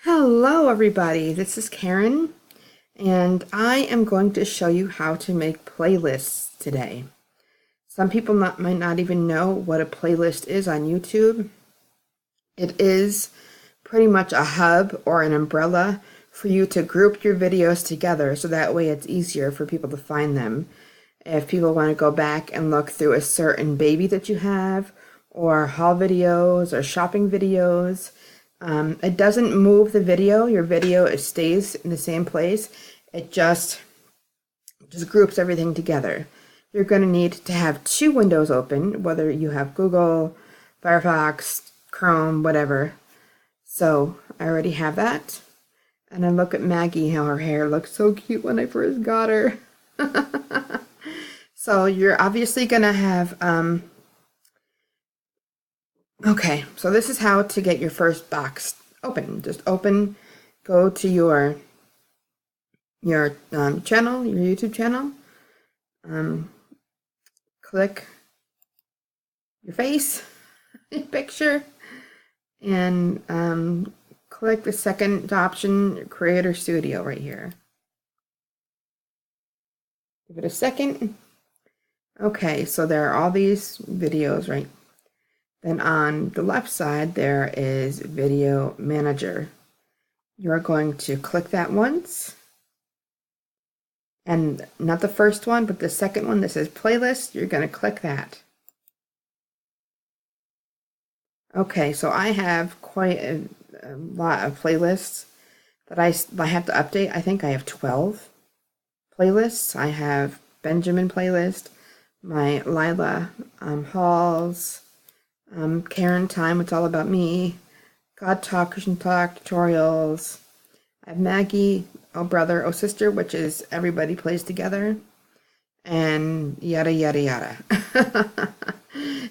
Hello everybody, this is Karen and I am going to show you how to make playlists today. Some people might not even know what a playlist is on YouTube. It is pretty much a hub or an umbrella for you to group your videos together so that way it's easier for people to find them. If people want to go back and look through a certain baby that you have, or haul videos, or shopping videos, it doesn't move the video. Your video, it stays in the same place. It just groups everything together. You're going to need to have two windows open, whether you have Google, Firefox, Chrome, whatever. So I already have that. And I look at Maggie, how her hair looked so cute when I first got her. So you're obviously going to have, okay, so this is how to get your first box open. Just open, go to your channel, your YouTube channel, click your face, your picture, and click the second option, Creator Studio right here. Give it a second. Okay, so there are all these videos, right? Then on the left side, there is Video Manager. You're going to click that once. And not the first one, but the second one that says Playlist, you're going to click that. Okay, so I have quite a lot of playlists that I have to update. I think I have 12 playlists. I have Benjamin playlist, my Lila hauls, Karen Time, it's all about me, God Talk, Christian Talk, tutorials. I have Maggie, Oh Brother, Oh Sister, which is everybody plays together, and yada yada yada.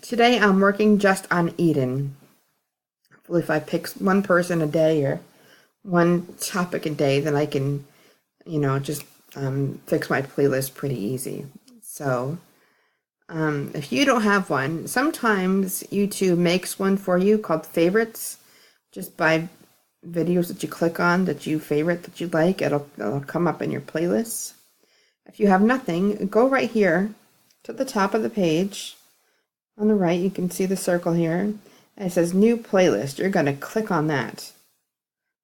Today I'm working just on Eden. Hopefully if I pick one person a day or one topic a day, then I can, just fix my playlist pretty easy. So if you don't have one, sometimes YouTube makes one for you called favorites, just by videos that you click on that you favorite that you like. It'll come up in your playlists. If you have nothing, go right here to the top of the page. On the right, you can see the circle here. And it says New Playlist. You're going to click on that.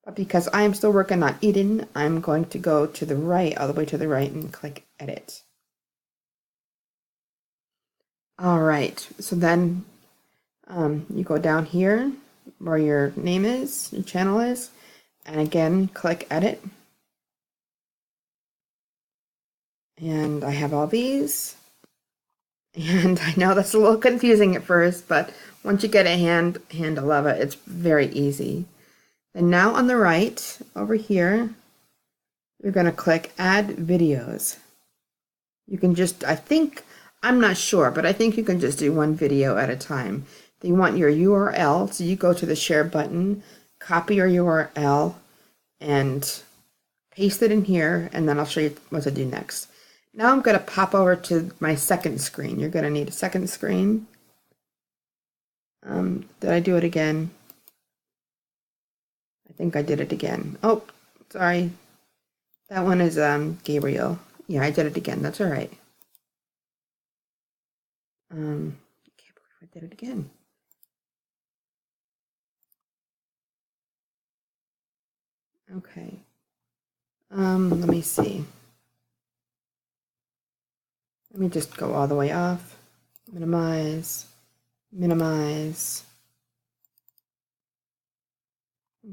But because I am still working on Eden, I'm going to go to the right, all the way to the right, and click Edit. All right, so then you go down here where your name is, your channel is, and again, click Edit. And I have all these. And I know that's a little confusing at first, but once you get a handle of it, it's very easy. And now on the right, over here, you're going to click Add Videos. You can just, I'm not sure, but I think you can just do one video at a time. They want your URL, so you go to the share button, copy your URL, and paste it in here, and then I'll show you what to do next. Now I'm going to pop over to my second screen. You're going to need a second screen. Did I do it again? I think I did it again. Oh, sorry. That one is Gabriel. Yeah, I did it again. That's all right. I can't believe I did it again. Okay. Let me see. Let me just go all the way off. Minimize. Minimize.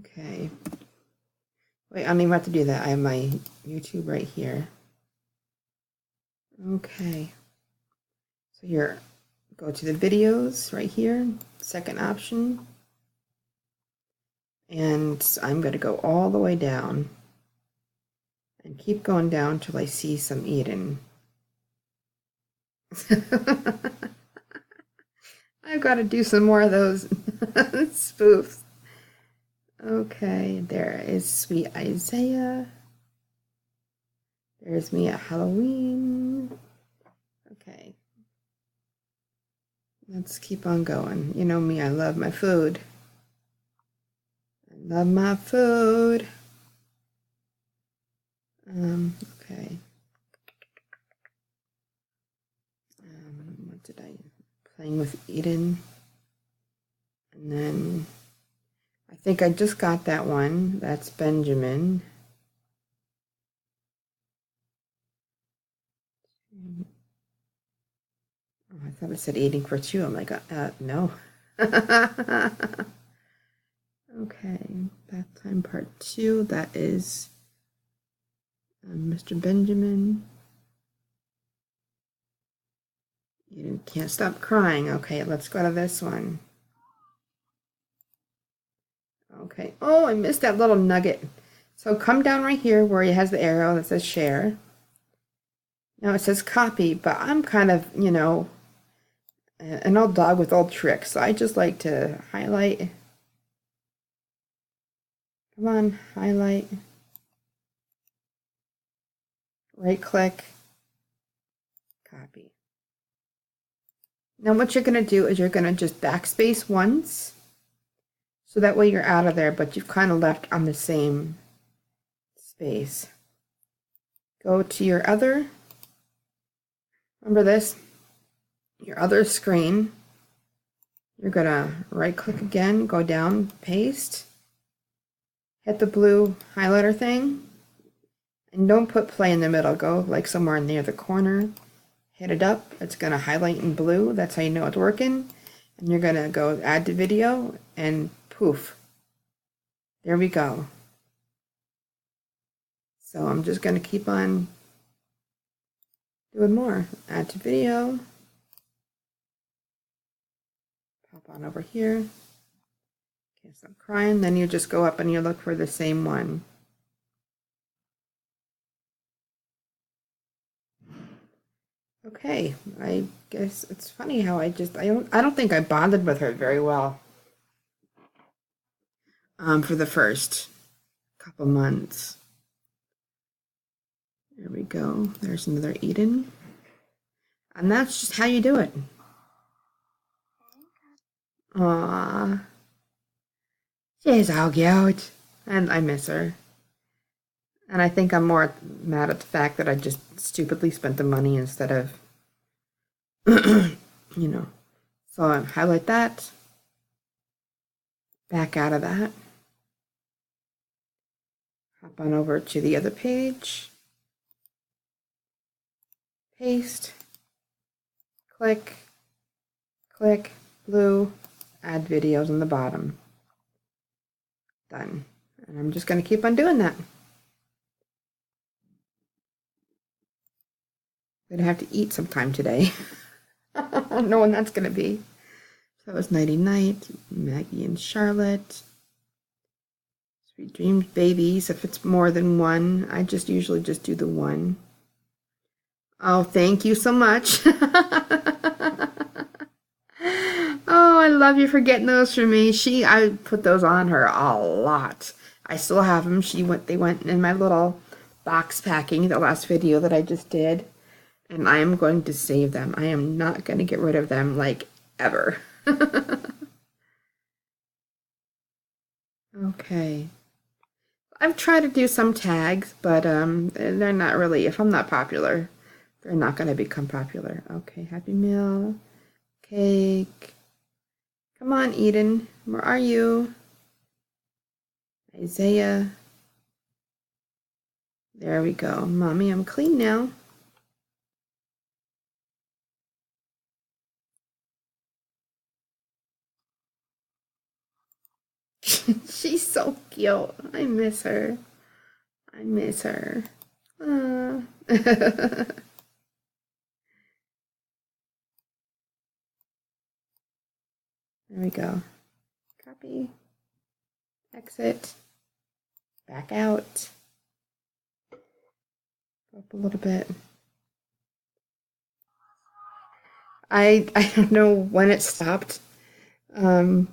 Okay. Wait, I don't even have to do that. I have my YouTube right here. Okay. So here, go to the videos right here, second option. And I'm going to go all the way down and keep going down till I see some Eden. I've got to do some more of those spoofs. Okay, there is Sweet Isaiah. There's me at Halloween. Okay. Let's keep on going. You know me, I love my food. Love my food. Okay. What did I playing with Eden? And then I think I just got that one. That's Benjamin. Oh, I thought it said eating for two. I'm like, no. Okay, bath time part 2. That is Mr. Benjamin. You can't stop crying. Okay, let's go to this one. Okay. Oh, I missed that little nugget. So come down right here where it has the arrow that says share. Now it says copy, but I'm kind of, you know, an old dog with old tricks. So I just like to highlight. Come on, highlight. Right click. Copy. Now what you're going to do is you're going to just backspace once. So that way you're out of there, but you've kind of left on the same space. Go to your other, remember this, your other screen. You're going to right click again, go down, paste, hit the blue highlighter thing, and don't put play in the middle. Go like somewhere near the corner, hit it up. It's going to highlight in blue. That's how you know it's working. And you're going to go add to video and poof. There we go. So I'm just going to keep on doing more. Add to video. Pop on over here. Can't stop crying. Then you just go up and you look for the same one. Okay, I guess it's funny how I don't think I bonded with her very well. For the first couple months. There we go. There's another Eden. And that's just how you do it. Aww. She's so cute. And I miss her. And I think I'm more mad at the fact that I just stupidly spent the money instead of, you know. So I highlight that. Back out of that. Hop on over to the other page. Paste. Click. Click. Blue. Add videos on the bottom. Done. And I'm just going to keep on doing that. I'm going to have to eat sometime today. I don't know when that's going to be. So that was Nighty Night, Maggie and Charlotte. Sweet Dreams Babies. If it's more than one, I just usually just do the one. Oh, thank you so much. Oh, I love you for getting those for me. I put those on her a lot. I still have them. They went in my little box packing, the last video that I just did. And I am going to save them. I am not going to get rid of them, like, ever. Okay. I've tried to do some tags, but they're not really, if I'm not popular, they're not going to become popular. Okay, Happy Meal, cake. Come on, Eden. Where are you? Isaiah. There we go. Mommy, I'm clean now. She's so cute. I miss her. I miss her. There we go. Copy. Exit. Back out. Go up a little bit. I don't know when it stopped. I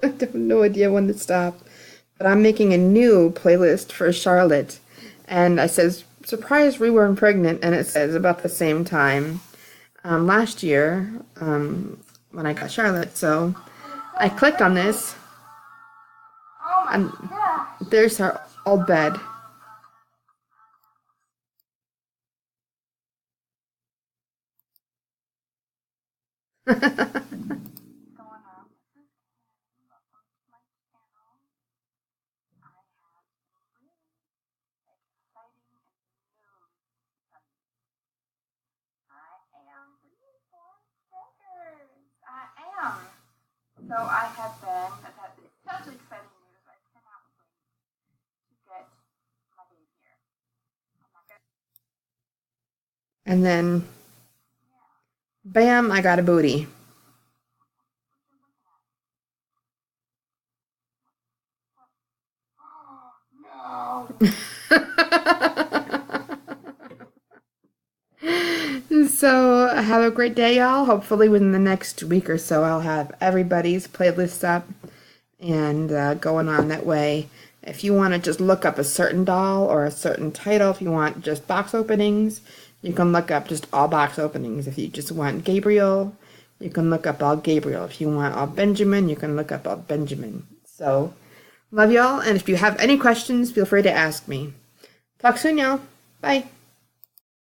have no idea when it stopped. But I'm making a new playlist for Charlotte. And it says, surprise reborn pregnant. And it says about the same time last year when I got Charlotte. So I clicked on this. Oh my And gosh. there's our old bed. Going on. This is Karen. Welcome to my channel. I have some really exciting news from I am reading for stickers. I am. So I have been, that is such exciting news. I cannot wait to get my baby here. I'm not gonna, And then, yeah. bam, I got a booty. What you looking at? What? Oh, no. So, have a great day, y'all. Hopefully, within the next week or so, I'll have everybody's playlists up and going on that way. If you want to just look up a certain doll or a certain title, if you want just box openings, you can look up just all box openings. If you just want Gabriel, you can look up all Gabriel. If you want all Benjamin, you can look up all Benjamin. So, love y'all, and if you have any questions, feel free to ask me. Talk soon, y'all. Bye.